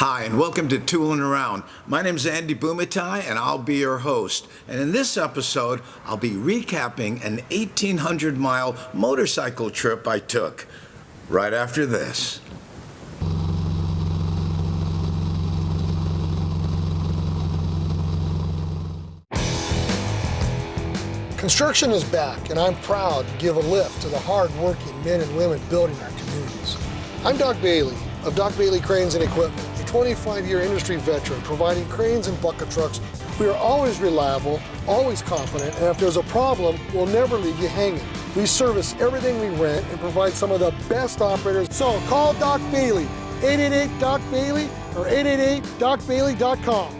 Hi, and welcome to Toolin Around. My name is Andy Bumatai, and I'll be your host. And in this episode, I'll be recapping an 1,800-mile motorcycle trip I took right after this. Construction is back, and I'm proud to give a lift to the hard-working men and women building our communities. I'm Doc Bailey of Doc Bailey Cranes and Equipment, a 25-year industry veteran providing cranes and bucket trucks. We are always reliable, always confident, and if there's a problem, we'll never leave you hanging. We service everything we rent and provide some of the best operators. So call Doc Bailey, 888-DOC-BAILEY or 888-DOCBAILEY.com.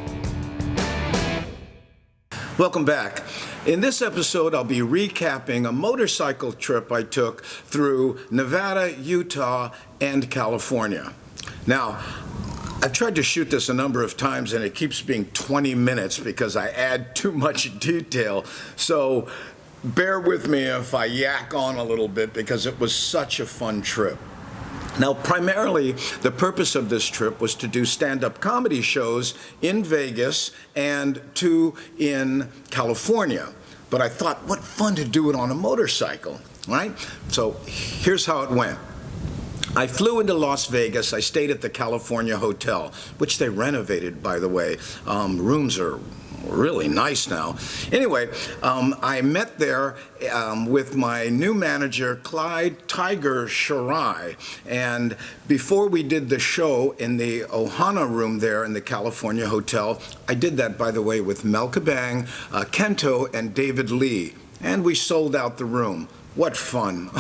Welcome back. In this episode, I'll be recapping a motorcycle trip I took through Nevada, Utah, and California. Now, I've tried to shoot this a number of times and it keeps being 20 minutes because I add too much detail. So bear with me if I yak on a little bit because it was such a fun trip. Now, primarily, the purpose of this trip was to do stand-up comedy shows in Vegas and 2 in California. But I thought, what fun to do it on a motorcycle, right? So here's how it went. I flew into Las Vegas. I stayed at the California Hotel, which they renovated, by the way. Rooms are really nice now. Anyway, I met there with my new manager, Clyde Tiger Shirai. And before we did the show in the Ohana room there in the California Hotel, I did that, by the way, with Mel Kabang, Kento, and David Lee. And we sold out the room. What fun.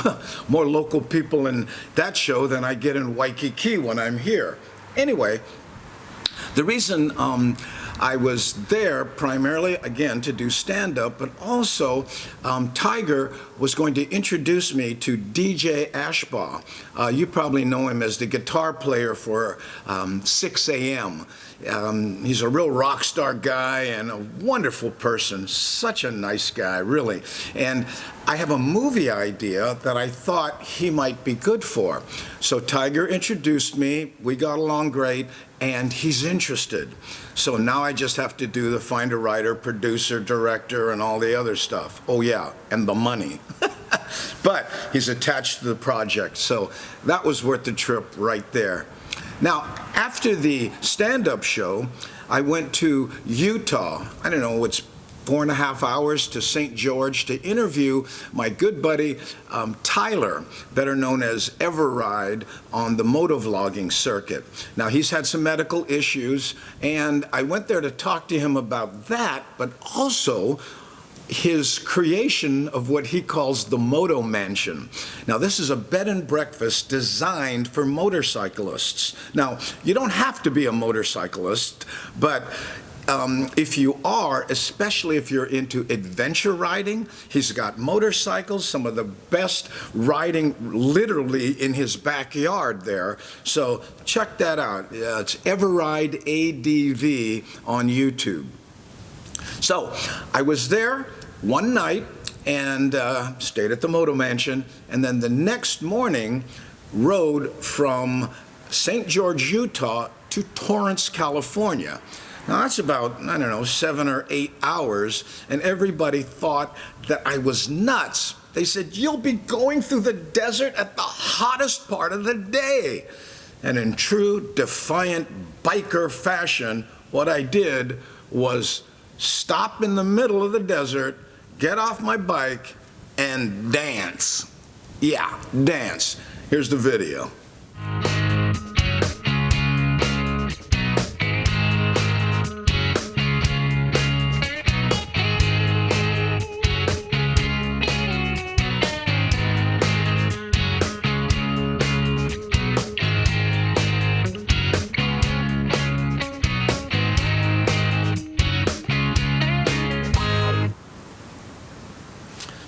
More local people in that show than I get in Waikiki when I'm here. Anyway, the reason I was there primarily, again, to do stand-up, but also Tiger was going to introduce me to DJ Ashbaugh. You probably know him as the guitar player for 6 a.m. He's a real rock star guy and a wonderful person, such a nice guy, really. And I have a movie idea that I thought he might be good for. So Tiger introduced me, we got along great, and he's interested. So now I just have to do the find a writer, producer, director, and all the other stuff. Oh yeah, and the money. But he's attached to the project, so that was worth the trip right there. Now, after the stand-up show, I went to Utah. I don't know, it's 4.5 hours to St. George to interview my good buddy Tyler, better known as Everride, on the motovlogging circuit. Now, he's had some medical issues, and I went there to talk to him about that, but also his creation of what he calls the Moto Mansion. Now, this is a bed and breakfast designed for motorcyclists. Now, you don't have to be a motorcyclist, but if you are, especially if you're into adventure riding, he's got motorcycles, some of the best riding literally in his backyard there. So check that out. It's Everride ADV on YouTube. So I was there one night and stayed at the Moto Mansion, and then the next morning rode from St. George, Utah to Torrance, California. Now that's about, I don't know, 7 or 8 hours, and everybody thought that I was nuts. They said, you'll be going through the desert at the hottest part of the day. And in true defiant biker fashion, what I did was stop in the middle of the desert, get off my bike, and dance. Yeah, dance. Here's the video.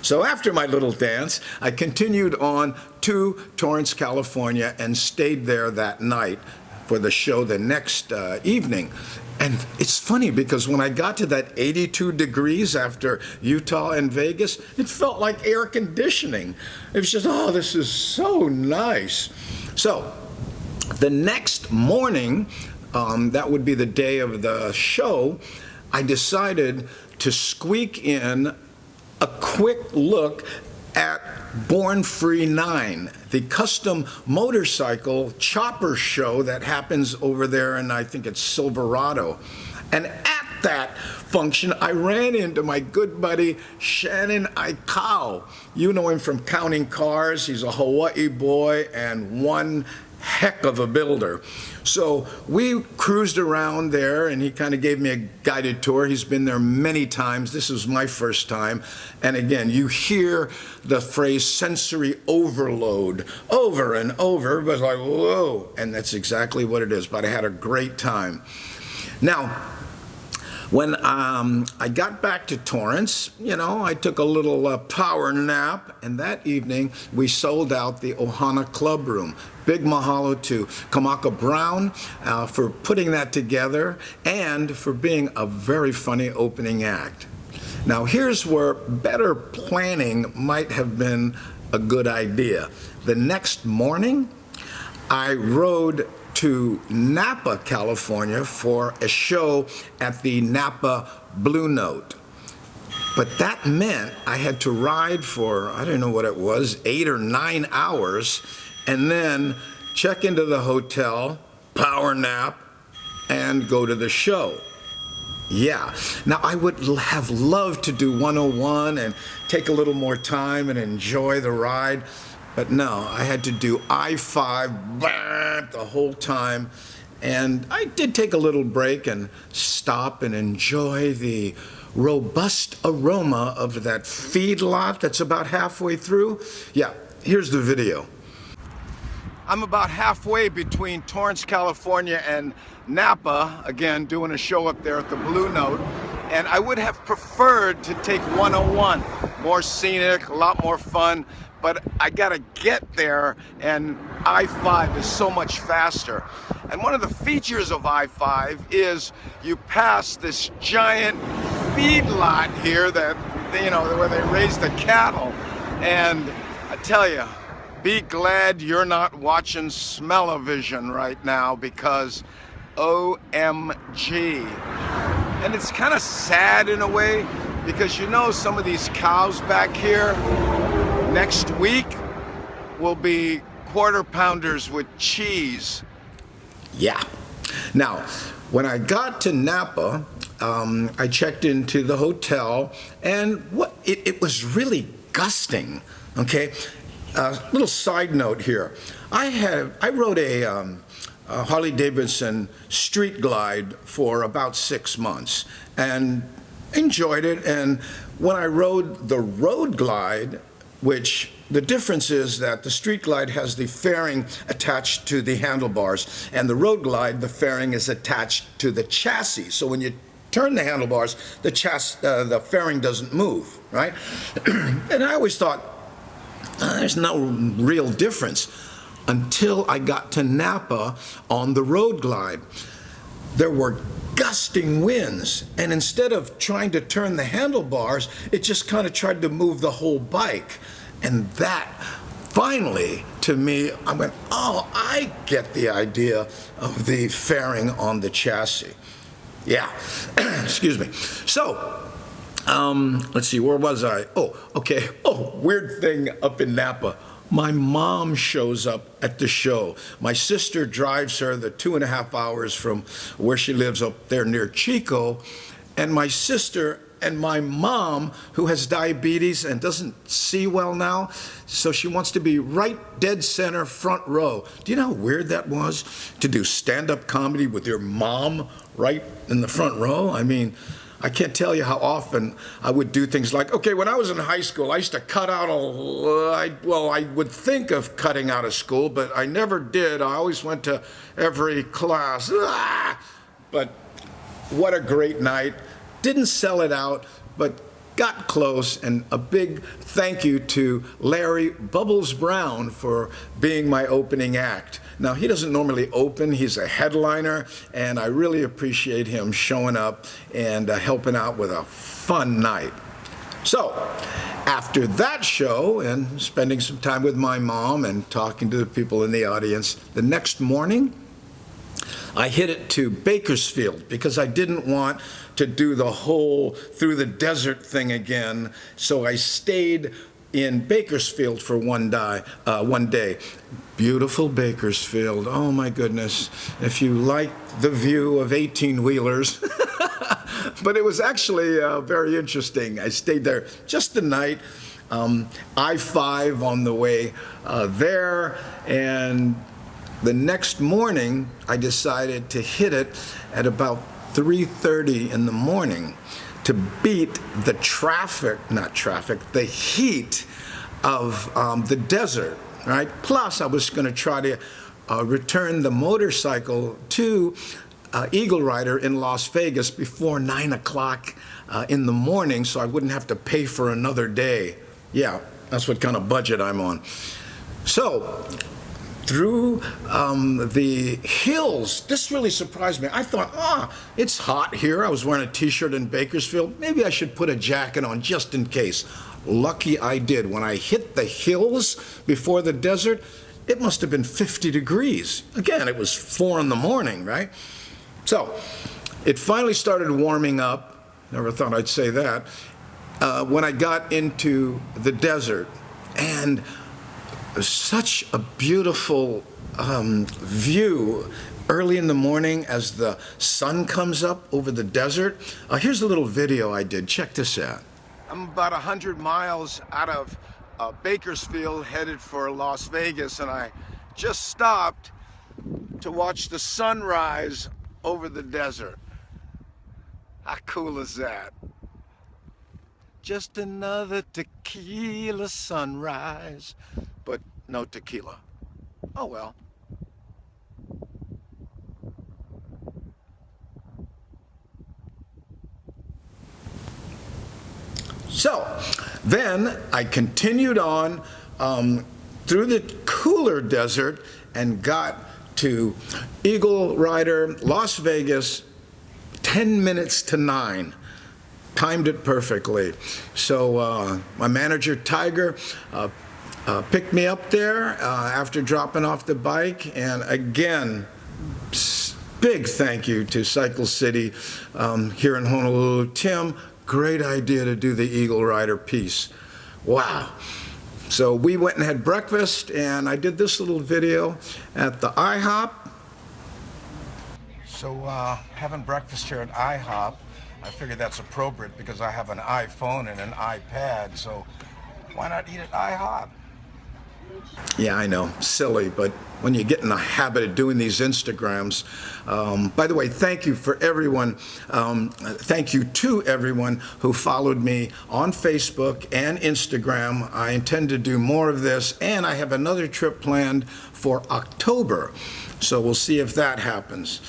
So after my little dance, I continued on to Torrance, California, and stayed there that night for the show the next evening. And it's funny because when I got to that 82 degrees after Utah and Vegas, it felt like air conditioning. It was just, oh, this is so nice. So the next morning, that would be the day of the show, I decided to squeak in a quick look at Born Free 9, the custom motorcycle chopper show that happens over there in, I think it's Silverado. And at that function, I ran into my good buddy Shannon Aikau. You know him from Counting Cars. He's a Hawaii boy and one heck of a builder. So we cruised around there, and he kind of gave me a guided tour. He's been there many times. This was my first time. And again, you hear the phrase sensory overload over and over, but it's like, whoa, and that's exactly what it is. But I had a great time. Now, when I got back to Torrance, I took a little power nap, and that evening we sold out the Ohana Club Room. Big mahalo to Kamaka Brown for putting that together and for being a very funny opening act. Now here's where better planning might have been a good idea. The next morning, I rode to Napa, California for a show at the Napa Blue Note. But that meant I had to ride for, I don't know what it was, 8 or 9 hours, and then check into the hotel, power nap, and go to the show. Yeah. Now, I would have loved to do 101 and take a little more time and enjoy the ride, but no, I had to do I-5 the whole time. And I did take a little break and stop and enjoy the robust aroma of that feedlot that's about halfway through. Yeah, here's the video. I'm about halfway between Torrance, California and Napa, again, doing a show up there at the Blue Note. And I would have preferred to take 101, more scenic, a lot more fun. But I gotta get there, and I-5 is so much faster. And one of the features of I-5 is you pass this giant feedlot here that, where they raise the cattle. And I tell you, be glad you're not watching Smell-O-Vision right now, because OMG. And it's kind of sad in a way, because some of these cows back here next week will be quarter pounders with cheese. Yeah. Now, when I got to Napa, I checked into the hotel, and it was really gusting. Okay. Little side note here. I rode a Harley-Davidson Street Glide for about 6 months and enjoyed it. And when I rode the Road Glide, which the difference is that the Street Glide has the fairing attached to the handlebars, and the Road Glide, the fairing is attached to the chassis. So when you turn the handlebars, the fairing doesn't move, right? And I always thought, there's no real difference, until I got to Napa on the Road Glide. There were gusting winds, and instead of trying to turn the handlebars, it just kind of tried to move the whole bike. And that, finally, to me, I went, oh, I get the idea of the fairing on the chassis. Yeah, excuse me. So, let's see, where was I? Oh, okay. Oh, weird thing up in Napa. My mom shows up at the show. My sister drives her the 2.5 hours from where she lives up there near Chico. And my sister and my mom, who has diabetes and doesn't see well now, so she wants to be right dead center front row. Do you know how weird that was, to do stand-up comedy with your mom right in the front row? I mean, I can't tell you how often I would do things like, okay, when I was in high school, I used to cut out I would think of cutting out of school, but I never did. I always went to every class. But what a great night. Didn't sell it out, but got close, and a big thank you to Larry Bubbles Brown for being my opening act. Now, he doesn't normally open, he's a headliner, and I really appreciate him showing up and helping out with a fun night. So, after that show and spending some time with my mom and talking to the people in the audience, the next morning, I hit it to Bakersfield because I didn't want to do the whole through the desert thing again. So I stayed in Bakersfield for one day. Beautiful Bakersfield. Oh my goodness. If you like the view of 18-wheelers. But it was actually very interesting. I stayed there just the night. I-5 on the way there, and the next morning I decided to hit it at about 3:30 in the morning to beat the the heat of the desert, right? Plus I was going to try to return the motorcycle to Eagle Rider in Las Vegas before 9 o'clock in the morning, so I wouldn't have to pay for another day. Yeah, that's what kind of budget I'm on. So, through the hills, this really surprised me. I thought, it's hot here. I was wearing a t-shirt in Bakersfield. Maybe I should put a jacket on just in case. Lucky I did. When I hit the hills before the desert, it must have been 50 degrees. Again, it was 4 in the morning, right? So, it finally started warming up. Never thought I'd say that. When I got into the desert, and such a beautiful view early in the morning as the sun comes up over the desert. Here's a little video I did. Check this out. I'm about 100 miles out of Bakersfield, headed for Las Vegas, and I just stopped to watch the sunrise over the desert. How cool is that? Just another tequila sunrise, but no tequila. Oh well. So then I continued on through the cooler desert and got to Eagle Rider, Las Vegas, 10 minutes to 9. Timed it perfectly. So my manager, Tiger, picked me up there after dropping off the bike. And again, big thank you to Cycle City here in Honolulu. Tim, great idea to do the Eagle Rider piece. Wow. So we went and had breakfast, and I did this little video at the IHOP. So having breakfast here at IHOP, I figured that's appropriate because I have an iPhone and an iPad, so why not eat at IHOP? Yeah, I know, silly, but when you get in the habit of doing these Instagrams, by the way, thank you for everyone, thank you to everyone who followed me on Facebook and Instagram. I intend to do more of this, and I have another trip planned for October, so we'll see if that happens.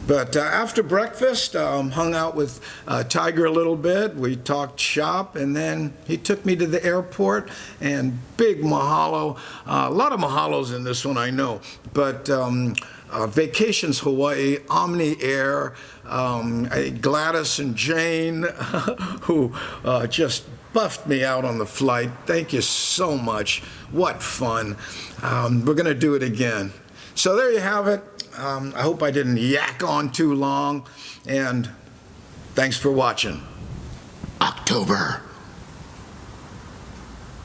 But after breakfast, hung out with Tiger a little bit. We talked shop, and then he took me to the airport, and big mahalo. A lot of mahalos in this one, I know. But Vacations Hawaii, Omni Air, Gladys and Jane, who just buffed me out on the flight. Thank you so much. What fun. We're going to do it again. So there you have it. I hope I didn't yak on too long, and thanks for watching. October.